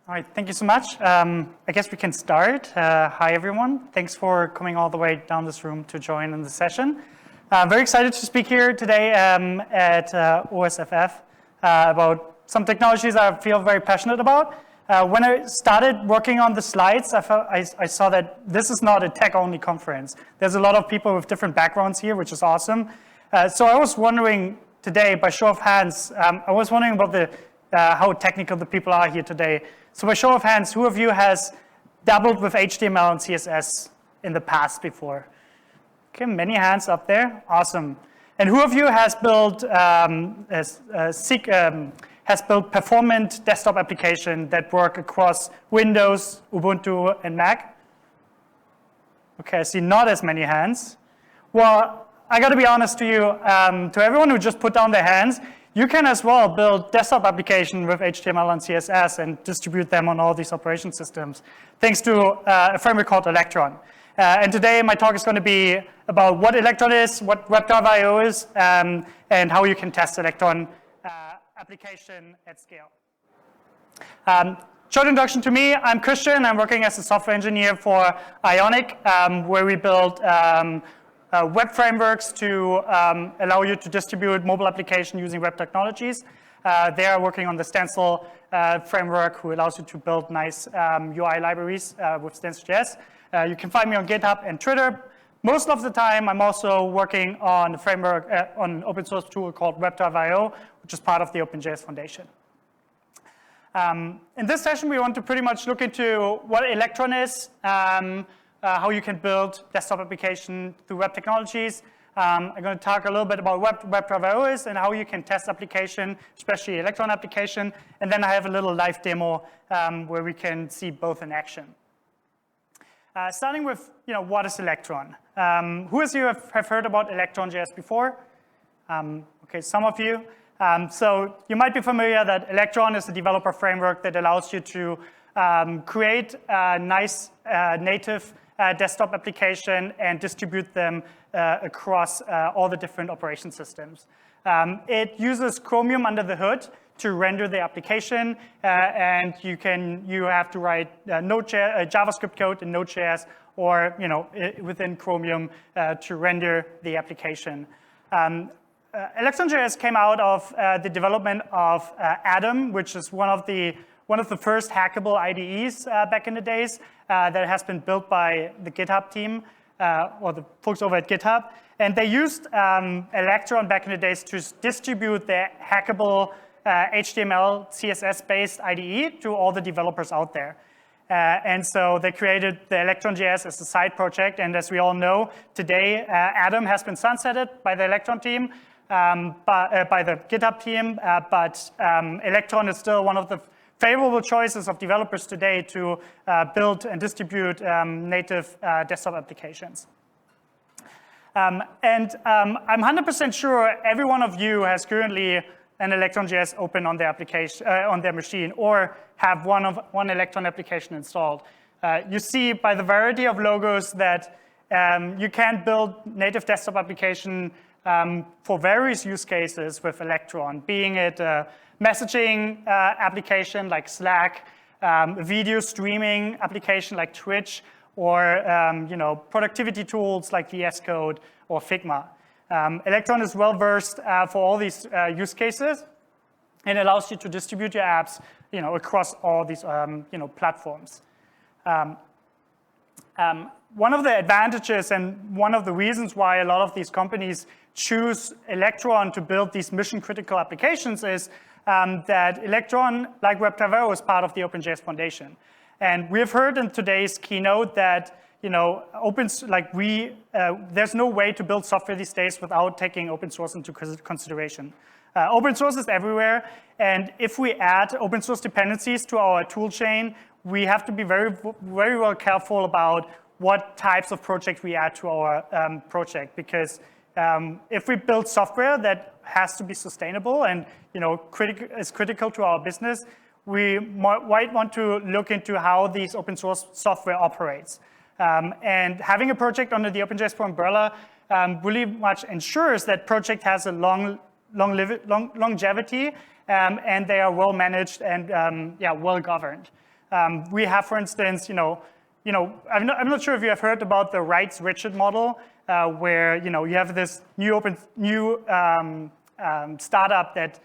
All right, thank you so much. I guess we can start. Hi, everyone. Thanks for coming all the way down this room to join in the session. I'm very excited to speak here today at OSFF about some technologies I feel very passionate about. When I started working on the slides, I saw that this is not a tech-only conference. There's a lot of people with different backgrounds here, which is awesome. So I was wondering today, by show of hands, I was wondering about how technical the people are here today. So by show of hands, who of you has dabbled with HTML and CSS in the past before? Okay, many hands up there. Awesome. And who of you has built performant desktop application that work across Windows, Ubuntu, and Mac? Okay, I see not as many hands. Well, I got to be honest to you, to everyone who just put down their hands, you can as well build desktop application with HTML and CSS and distribute them on all these operation systems, thanks to a framework called Electron. And today my talk is going to be about what Electron is, what WebdriverIO is, and how you can test Electron application at scale. Short introduction to me, I'm Christian. I'm working as a software engineer for Ionic, where we build web frameworks to allow you to distribute mobile application using web technologies. They are working on the Stencil framework, who allows you to build nice UI libraries with Stencil.js. You can find me on GitHub and Twitter. Most of the time, I'm also working on a framework, on an open source tool called WebdriverIO, which is part of the OpenJS Foundation. In this session, we want to pretty much look into what Electron is, how you can build desktop application through web technologies. I'm going to talk a little bit about what WebdriverIO is and how you can test application, especially Electron application. And then I have a little live demo where we can see both in action. Starting with, what is Electron? Who of you have heard about Electron.js before? Okay, some of you. So you might be familiar that Electron is a developer framework that allows you to create a nice native desktop application and distribute them across all the different operation systems. It uses Chromium under the hood to render the application, and you have to write JavaScript code in Node.js or within Chromium to render the application. Electron.js came out of the development of Atom, which is one of the first hackable IDEs back in the days that has been built by the GitHub team, or the folks over at GitHub. And they used Electron back in the days to distribute their hackable HTML, CSS-based IDE to all the developers out there. And so they created the Electron.js as a side project. And as we all know, today, Atom has been sunsetted by the Electron team, by the GitHub team, but Electron is still one of the favorable choices of developers today to build and distribute native desktop applications. I'm 100% sure every one of you has currently an Electron.js open on their application, on their machine, or have one Electron application installed. You see by the variety of logos that you can build native desktop application for various use cases with Electron, being it a messaging application like Slack, video streaming application like Twitch, or productivity tools like VS Code or Figma. Electron is well versed for all these use cases, and allows you to distribute your apps, across all these platforms. One of the advantages and one of the reasons why a lot of these companies choose Electron to build these mission-critical applications is that Electron, like WebdriverIO, is part of the OpenJS Foundation. And we've heard in today's keynote that there's no way to build software these days without taking open source into consideration. Open source is everywhere, and if we add open source dependencies to our tool chain, we have to be very, very well careful about what types of projects we add to our project, because if we build software that has to be sustainable and is critical to our business, we might want to look into how these open source software operates. And having a project under the OpenJS umbrella really much ensures that project has a long longevity, and they are well managed and well governed. We have, for instance, I'm not sure if you have heard about the rights rigid model, where you have this new startup that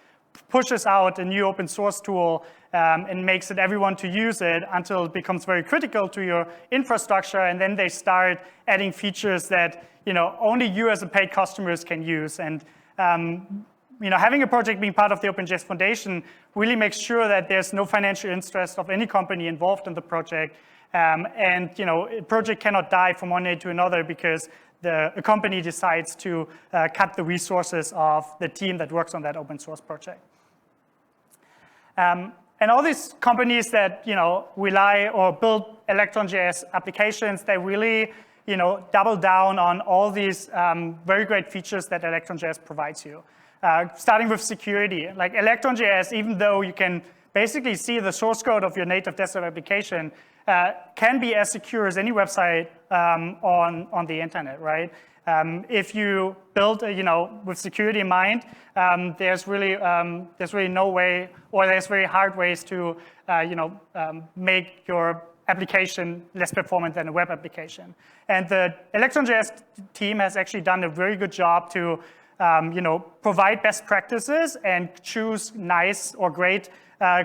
pushes out a new open source tool and makes it everyone to use it until it becomes very critical to your infrastructure, and then they start adding features that only you as a paid customers can use. And having a project being part of the OpenJS Foundation really makes sure that there's no financial interest of any company involved in the project, and a project cannot die from one day to another because a company decides to cut the resources of the team that works on that open source project. And all these companies that rely or build Electron.js applications, they really double down on all these very great features that Electron.js provides you. Starting with security, like Electron.js, even though you can basically see the source code of your native desktop application, can be as secure as any website on the internet, right? If you build, with security in mind, there's really no way, or there's very hard ways to, make your application less performant than a web application. And the Electron.js team has actually done a very good job to, provide best practices and choose nice or great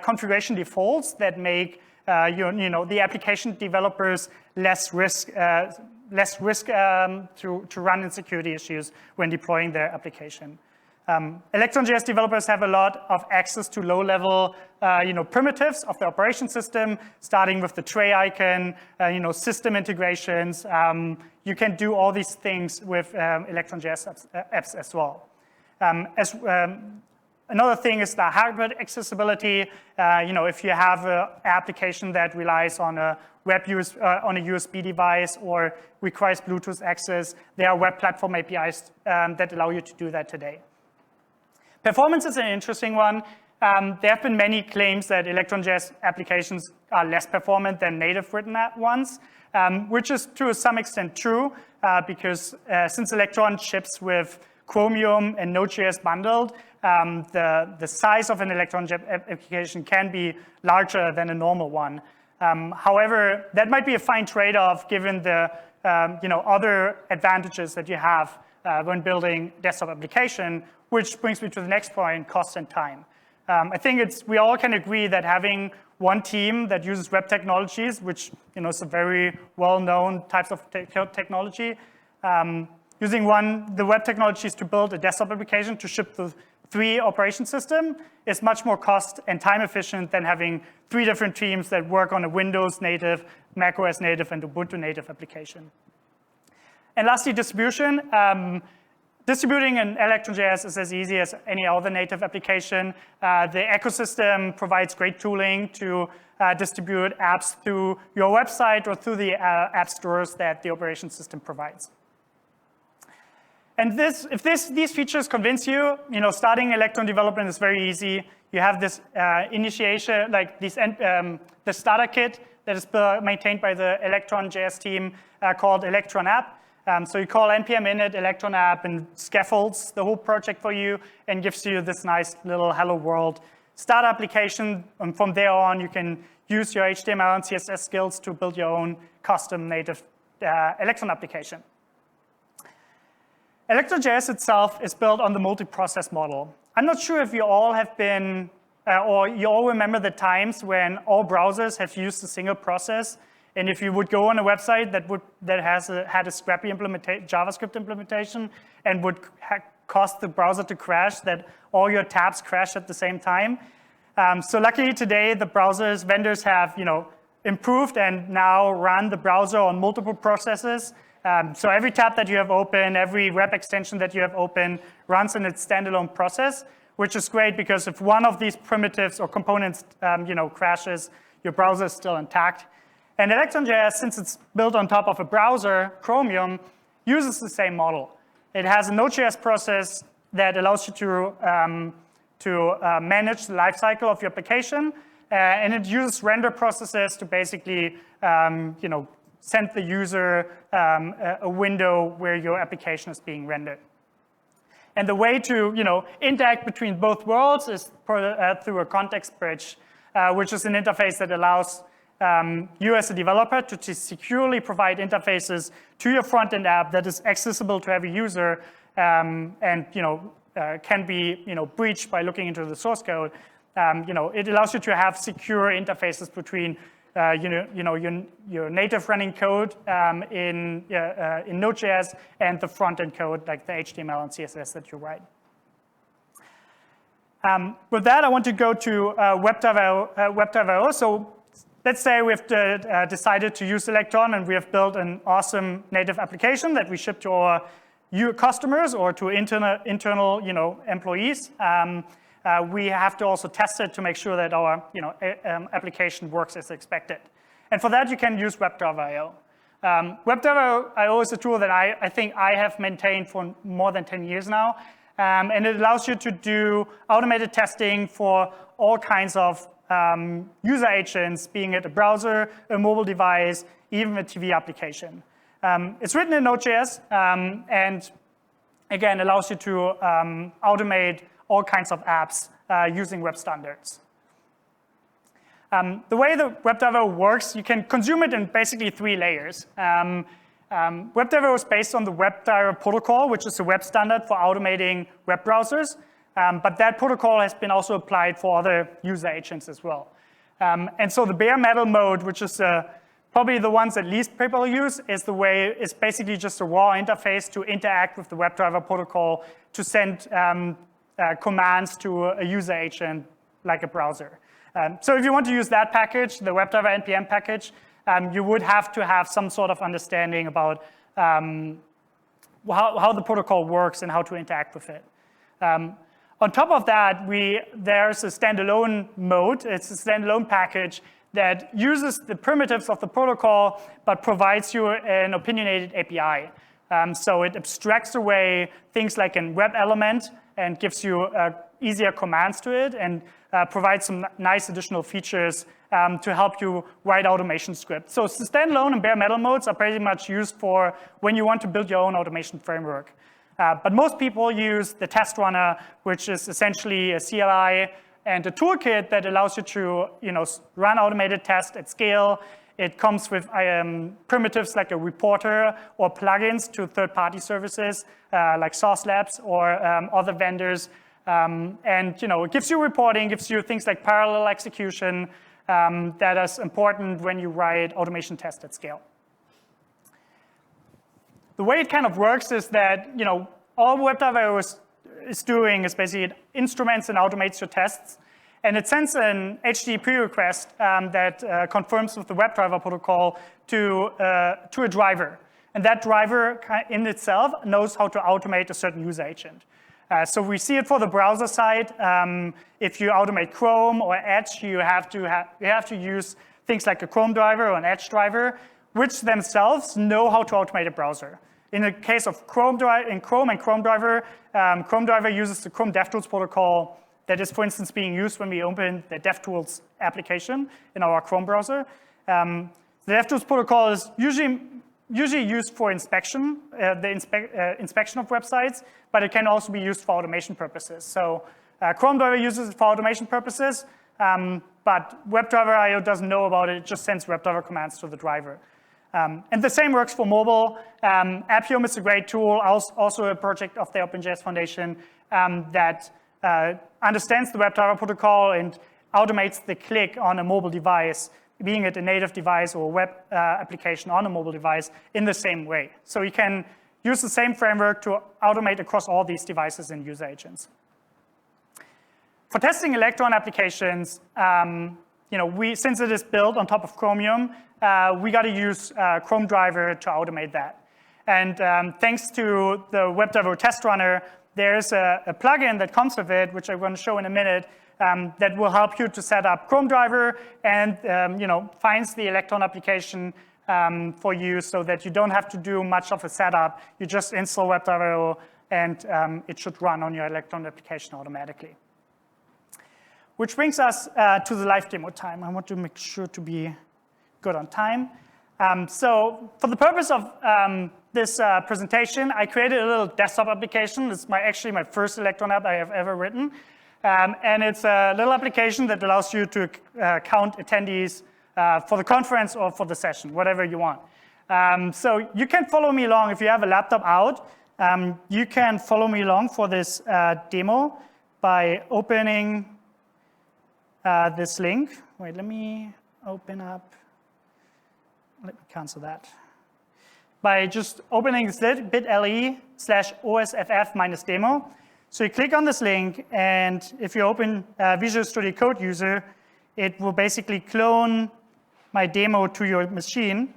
configuration defaults that make the application developers less risk to run into security issues when deploying their application. Electron.js developers have a lot of access to low-level primitives of the operation system, starting with the tray icon, system integrations. You can do all these things with Electron.js apps as well. Another thing is the hardware accessibility. If you have an application that relies on a on a USB device or requires Bluetooth access, there are web platform APIs that allow you to do that today. Performance is an interesting one. There have been many claims that Electron.js applications are less performant than native written ones, which is to some extent true, because since Electron ships with Chromium and Node.js bundled, the size of an Electron.js application can be larger than a normal one. However, that might be a fine trade-off given the other advantages that you have when building desktop application, which brings me to the next point, cost and time. I think we all can agree that having one team that uses web technologies, which is a very well-known types of technology, using the web technologies to build a desktop application to ship the 3 operation system is much more cost and time efficient than having 3 different teams that work on a Windows native, macOS native, and Ubuntu native application. And lastly, distribution. Distributing in Electron.js is as easy as any other native application. The ecosystem provides great tooling to distribute apps through your website or through the app stores that the operation system provides. And if these features convince you, starting Electron development is very easy. You have this initiation, like the starter kit that is maintained by the Electron.js team called Electron app. So you call npm init Electron app and scaffolds the whole project for you and gives you this nice little hello world start application. And from there on, you can use your HTML and CSS skills to build your own custom native Electron application. Electron.js itself is built on the multi-process model. I'm not sure if you all have been, or you all remember the times when all browsers have used a single process. And if you would go on a website that had a scrappy JavaScript implementation and would cause the browser to crash, that all your tabs crash at the same time. So luckily today, the vendors have improved and now run the browser on multiple processes. So every tab that you have open, every web extension that you have open runs in its standalone process, which is great because if one of these primitives or components crashes, your browser is still intact. And Electron.js, since it's built on top of a browser, Chromium, uses the same model. It has a Node.js process that allows you to manage the lifecycle of your application, and it uses render processes to basically send the user a window where your application is being rendered. And the way to interact between both worlds is through a context bridge, which is an interface that allows you as a developer to securely provide interfaces to your front-end app that is accessible to every user and can be breached by looking into the source code. It allows you to have secure interfaces between your native running code in Node.js and the front-end code, like the HTML and CSS that you write. With that, I want to go to WebdriverIO. So let's say we've decided to use Electron, and we have built an awesome native application that we ship to our customers or to internal employees. We have to also test it to make sure that our application works as expected. And for that, you can use WebdriverIO. WebdriverIO is a tool that I think I have maintained for more than 10 years now. And it allows you to do automated testing for all kinds of user agents, being it a browser, a mobile device, even a TV application. It's written in Node.js, and again, allows you to automate all kinds of apps using web standards. The way the WebDriver works, you can consume it in basically 3 layers. WebDriver is based on the WebDriver protocol, which is a web standard for automating web browsers. But that protocol has been also applied for other user agents as well. And so the bare metal mode, which is probably the ones that least people use, is basically just a raw interface to interact with the WebDriver protocol to send commands to a user agent like a browser. So if you want to use that package, the WebDriver NPM package, you would have to have some sort of understanding about how the protocol works and how to interact with it. On top of that, there's a standalone mode. It's a standalone package that uses the primitives of the protocol, but provides you an opinionated API. So it abstracts away things like a web element and gives you easier commands to it, and provides some nice additional features to help you write automation scripts. So standalone and bare metal modes are pretty much used for when you want to build your own automation framework. But most people use the test runner, which is essentially a CLI and a toolkit that allows you to run automated tests at scale. It comes with primitives like a reporter or plugins to third-party services like Sauce Labs or other vendors. And it gives you reporting, gives you things like parallel execution that is important when you write automation tests at scale. The way it kind of works is that all WebdriverIO is doing is basically it instruments and automates your tests, and it sends an HTTP request that confirms with the WebDriver protocol to a driver, and that driver in itself knows how to automate a certain user agent. So we see it for the browser side. If you automate Chrome or Edge, you have to use things like a Chrome driver or an Edge driver, which themselves know how to automate a browser. In the case of Chrome and Chrome driver uses the Chrome DevTools protocol that is, for instance, being used when we open the DevTools application in our Chrome browser. The DevTools protocol is usually used for inspection, inspection of websites, but it can also be used for automation purposes. So Chrome driver uses it for automation purposes, but WebdriverIO doesn't know about it. It just sends WebDriver commands to the driver. And the same works for mobile. Appium is a great tool, also a project of the OpenJS Foundation that understands the WebDriver protocol and automates the click on a mobile device, being it a native device or a web application on a mobile device, in the same way. So you can use the same framework to automate across all these devices and user agents. For testing Electron applications, since it is built on top of Chromium, we got to use Chrome driver to automate that. And thanks to the WebDriver test runner, there's a plugin that comes with it, which I'm going to show in a minute, that will help you to set up Chrome driver and finds the Electron application for you so that you don't have to do much of a setup. You just install WebdriverIO and it should run on your Electron application automatically. Which brings us to the live demo time. I want to make sure to be good on time. So for the purpose of this presentation, I created a little desktop application. It's actually my first Electron app I have ever written. And it's a little application that allows you to count attendees for the conference or for the session, whatever you want. So you can follow me along if you have a laptop out. You can follow me along for this demo by opening this link. Wait, let me open up. Let me cancel that. By just opening this bit.ly/osff-demo. So you click on this link, and if you open Visual Studio Code User, it will basically clone my demo to your machine,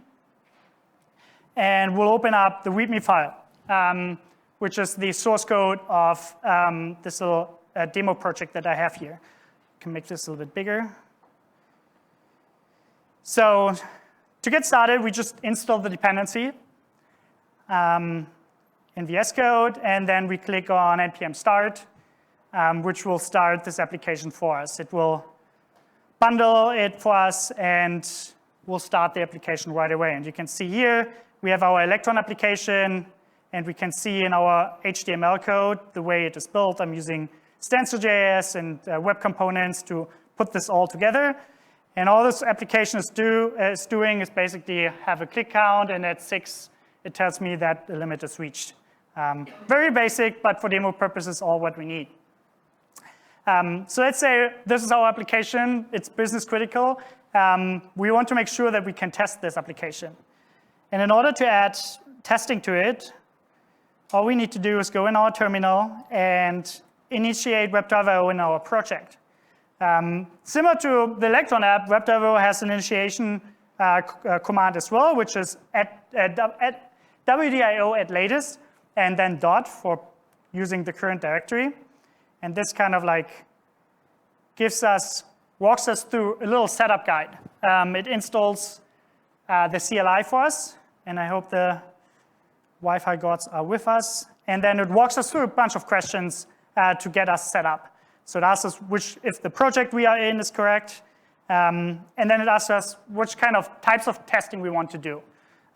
and we'll open up the README file, which is the source code of this little demo project that I have here. I can make this a little bit bigger. So to get started, we just install the dependency in VS Code, and then we click on npm start, which will start this application for us. It will bundle it for us, and we'll start the application right away. And you can see here, we have our Electron application, and we can see in our HTML code the way it is built. I'm using Stencil.js and web components to put this all together. And all this application is doing is basically have a click count, and at 6, it tells me that the limit is reached. Very basic, but for demo purposes, all what we need. So let's say this is our application. It's business critical. We want to make sure that we can test this application. And in order to add testing to it, all we need to do is go in our terminal and initiate WebdriverIO in our project. Similar to the Electron app, WebdriverIO has an initiation command as well, which is at WDIO at latest, and then dot for using the current directory. And this kind of like walks us through a little setup guide. It installs the CLI for us, and I hope the Wi-Fi gods are with us. And then it walks us through a bunch of questions to get us set up. So it asks us if the project we are in is correct, and then it asks us which kind of types of testing we want to do.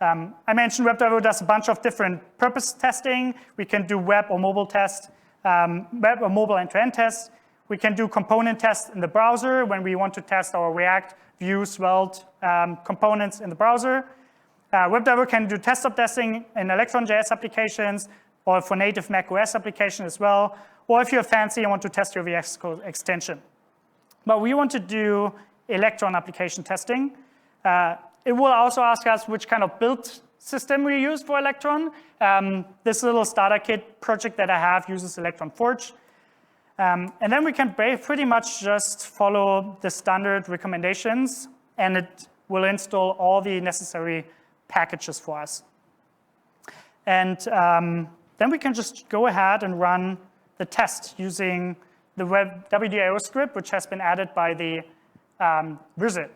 I mentioned WebdriverIO does a bunch of different purpose testing. We can do web or mobile test, web or mobile end-to-end test. We can do component tests in the browser when we want to test our React, Vue, Svelte components in the browser. WebdriverIO can do desktop testing in Electron.js applications, or for native macOS application as well, or if you're fancy and want to test your VS Code extension. But we want to do Electron application testing. It will also ask us which kind of build system we use for Electron. This little starter kit project that I have uses Electron Forge. And then we can pretty much just follow the standard recommendations, and it will install all the necessary packages for us. And then we can just go ahead and run the test using the WebdriverIO script, which has been added by the wizard.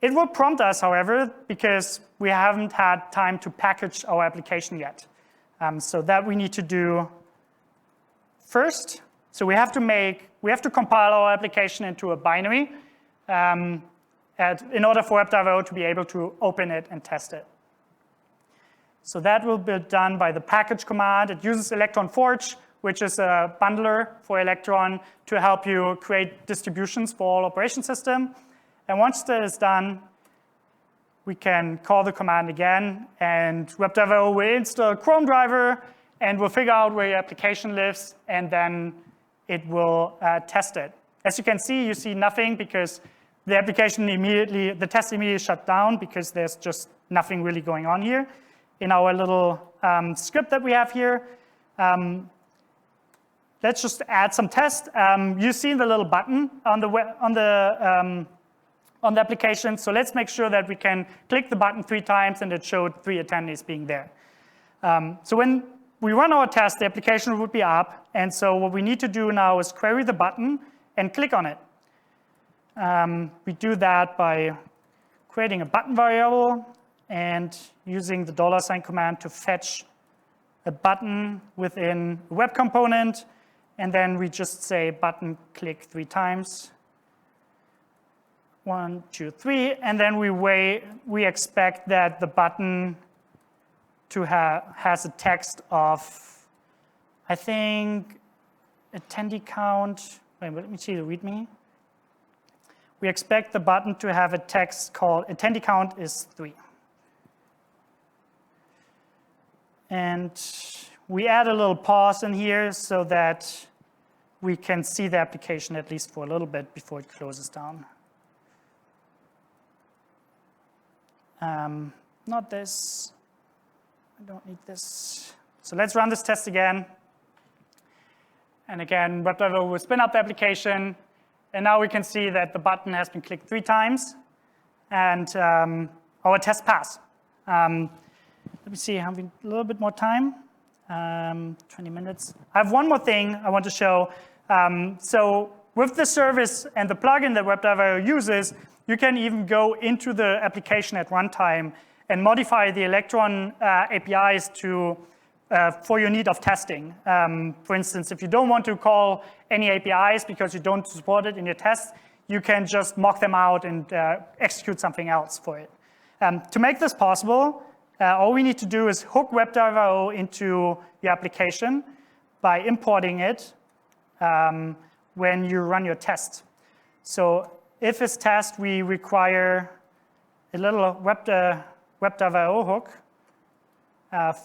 It will prompt us, however, because we haven't had time to package our application yet. So that we need to do first. So we have to compile our application into a binary in order for WebdriverIO to be able to open it and test it. So that will be done by the package command. It uses Electron Forge, which is a bundler for Electron to help you create distributions for all operation system. And once that is done, we can call the command again, and WebdriverIO will install a Chrome driver, and will figure out where your application lives, and then it will test it. As you can see, you see nothing because the test immediately shut down because there's just nothing really going on here. In our little script that we have here, let's just add some tests. You see the little button on the application. So let's make sure that we can click the button 3 times, and it showed 3 attendees being there. So when we run our test, the application would be up. And so what we need to do now is query the button and click on it. We do that by creating a button variable and using the $sign command to fetch a button within a web component. And then we just say button click 3 times. 1, 2, 3. And then we expect that the button has a text of, I think, attendee count. Wait, let me see the README. we expect the button to have a text called attendee count is 3. And we add a little pause in here so that we can see the application at least for a little bit before it closes down. Not this. I don't need this. So let's run this test again. And again, WebDriver will spin up the application. And now we can see that the button has been clicked 3 times. And our test passed. Let me see, have we a little bit more time? 20 minutes. I have one more thing I want to show. So with the service and the plugin that WebdriverIO uses, you can even go into the application at runtime and modify the Electron APIs for your need of testing. For instance, if you don't want to call any APIs because you don't support it in your tests, you can just mock them out and execute something else for it. To make this possible, all we need to do is hook WebdriverIO into your application by importing it when you run your test. So if it's test, we require a little WebdriverIO hook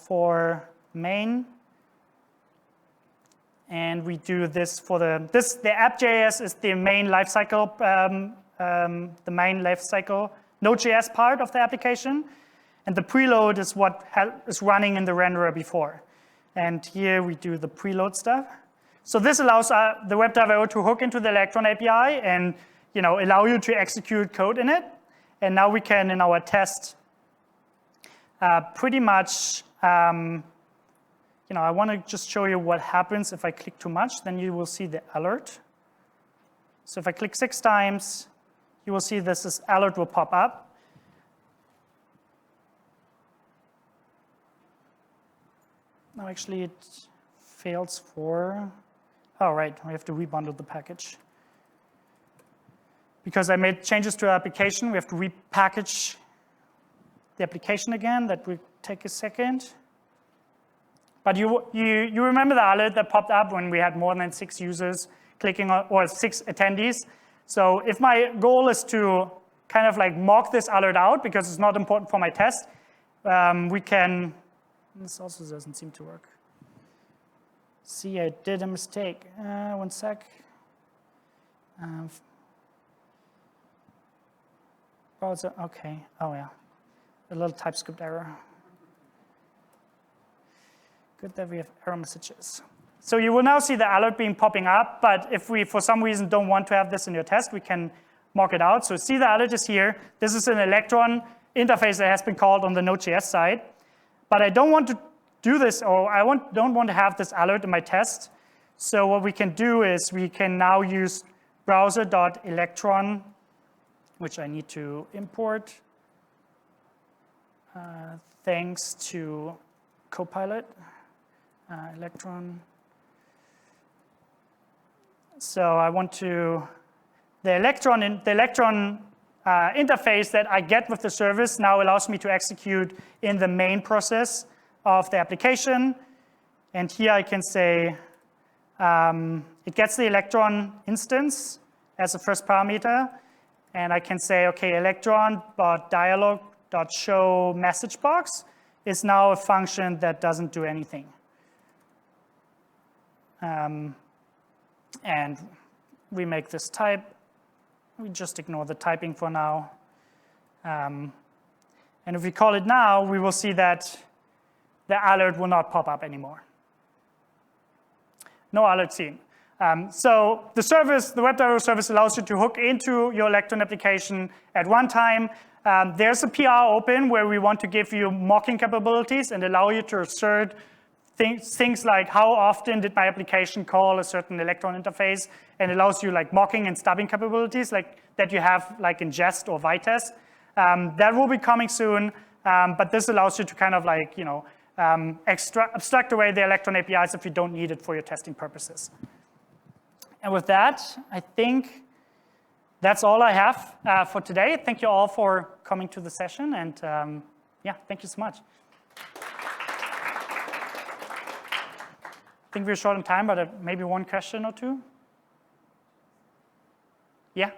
for main. And we do this for the app.js is the main lifecycle, Node.js part of the application. And the preload is what is running in the renderer before. And here we do the preload stuff. So this allows the WebdriverIO to hook into the Electron API and allow you to execute code in it. And now we can, in our test, pretty much, I want to just show you what happens if I click too much. Then you will see the alert. So if I click 6 times, you will see this alert will pop up. No, actually, it fails for, oh, right, we have to rebundle the package. Because I made changes to our application, we have to repackage the application again. That will take a second. But you remember the alert that popped up when we had more than 6 users clicking on, or 6 attendees. So if my goal is to kind of like mock this alert out because it's not important for my test, we can. This also doesn't seem to work. See, I did a mistake. 1 sec. Okay. Oh, yeah. A little TypeScript error. Good that we have error messages. So you will now see the alert being popping up. But if we, for some reason, don't want to have this in your test, we can mock it out. So see the alert is here. This is an Electron interface that has been called on the Node.js side. But I don't want to do this, or don't want to have this alert in my test. So what we can do is we can now use browser.electron, which I need to import thanks to Copilot, Electron. So I want to, the Electron interface that I get with the service now allows me to execute in the main process of the application. And here I can say it gets the Electron instance as the first parameter. And I can say, OK, electron.dialog.show message box is now a function that doesn't do anything. And we make this type. We just ignore the typing for now. And if we call it now, we will see that the alert will not pop up anymore. No alert seen. So the service, the WebdriverIO service allows you to hook into your Electron application at runtime. There's a PR open where we want to give you mocking capabilities and allow you to assert things like how often did my application call a certain Electron interface, and allows you like mocking and stubbing capabilities like that you have like in Jest or Vitess. That will be coming soon, but this allows you to kind of like abstract away the Electron APIs if you don't need it for your testing purposes. And with that, I think that's all I have for today. Thank you all for coming to the session, and yeah, thank you so much. I think we're short on time, but maybe one question or two. Yeah?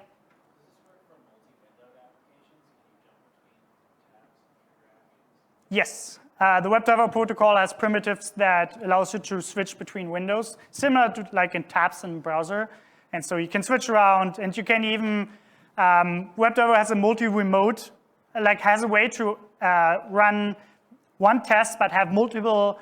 Yes. The WebDriver protocol has primitives that allows you to switch between windows, similar to like in tabs in browser. And so you can switch around, and you can even, WebDriver has a multi-remote, like has a way to run one test but have multiple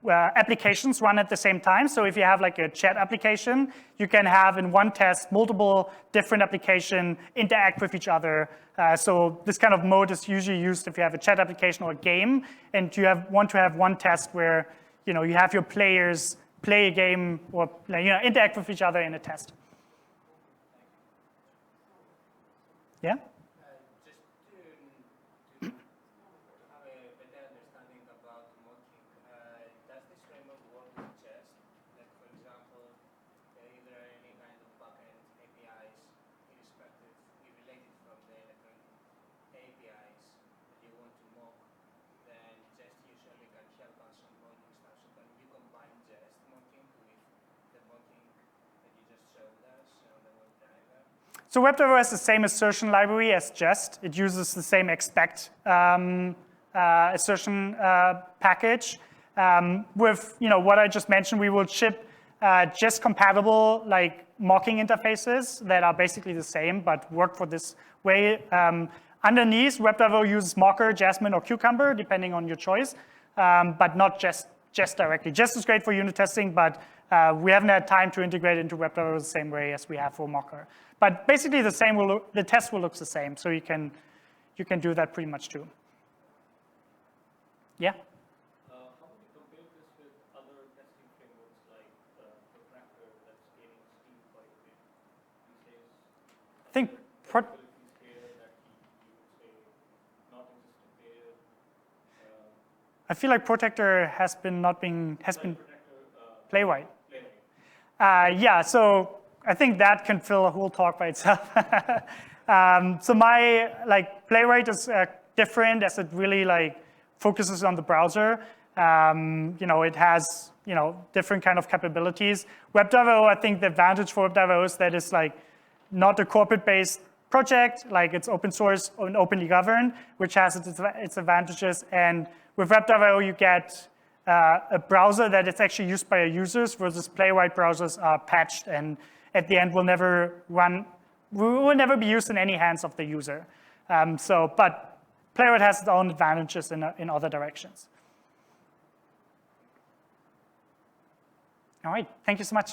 applications run at the same time. So if you have like a chat application, you can have in one test multiple different applications interact with each other. So this kind of mode is usually used if you have a chat application or a game, and you want to have one test where you have your players play a game or interact with each other in a test. Yeah? Just to have a better understanding about mocking, does this framework work with jest? Like, for example, is there any kind of backend APIs, irrespective, related from the Electron APIs that you want to mock, then jest usually can help us on mocking stuff. So can you combine jest mocking with the mocking that you just showed us on the WebDriver? So WebDriver has the same assertion library as Jest. It uses the same expect assertion package. With what I just mentioned, we will ship Jest compatible like mocking interfaces that are basically the same but work for this way. Underneath, WebDriver uses Mocker, Jasmine, or Cucumber, depending on your choice, but not Jest directly. Jest is great for unit testing, but we haven't had time to integrate it into WebDriver the same way as we have for Mocker. But basically, the test will look the same, so you can do that pretty much too. Yeah. How would you compare this with other testing frameworks like Protractor that's gaining steam quite a bit these days? I think that you would say not existent there. I feel like Protector has been Playwright. Yeah, so I think that can fill a whole talk by itself. So my Playwright is different as it really focuses on the browser. It has different kind of capabilities. WebdriverIO, I think the advantage for WebdriverIO is that it's not a corporate-based project. It's open source and openly governed, which has its advantages. And with WebdriverIO, you get a browser that is actually used by your users, versus Playwright browsers are patched and at the end will never be used in any hands of the user. But Playwright has its own advantages in other directions. All right, thank you so much.